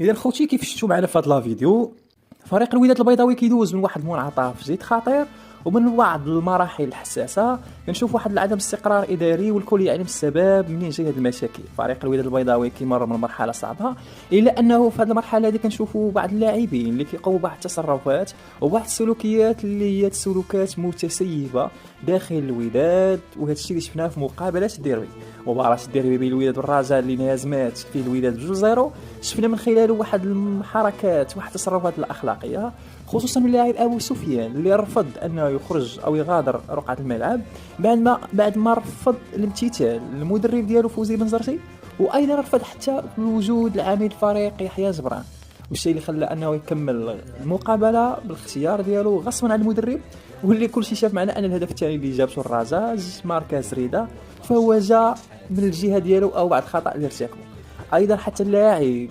اذا خوتي كيف شفتوا معنا في هذا لا فيديو، فريق الوداد البيضاوي كيدوز من واحد المنعطف جد خطير ومن بعض المراحل الحساسه. كنشوف واحد عدم استقرار اداري والكل يعلم السبب منين جاي هذه المشاكل. فريق الوداد البيضاوي كيمر من مرحله صعبه، الا انه في هذه المرحله هذه كنشوفوا بعض اللاعبين اللي كيقوموا بعض التصرفات وبعض السلوكيات اللي هي سلوكات متسيبه داخل الوداد. وهذا الشيء اللي شفناه في مقابله الديربي، مباراه الديربي بين الوداد والرجاء اللي انهزمات فيه الوداد ب2-0. شفنا من خلاله واحد الحركات واحد التصرفات الاخلاقيه، خصوصا من اللاعب ابو سفيان اللي رفض انه يخرج او يغادر رقعه الملعب بعد ما رفض الامتثال المدرب ديالو فوزي بن زرتي، وايضا رفض حتى وجود العميد الفريق يحيى جبران، والشيء اللي خلى انه يكمل المقابله بالاختيار ديالو غصبا عن المدرب. واللي كل شيء شاف معنا ان الهدف الثاني اللي جابته الرجاء ماركاز ريدا فهو جاء من الجهه ديالو او بعد خطا اللي ارتكبه. ايضا حتى اللاعب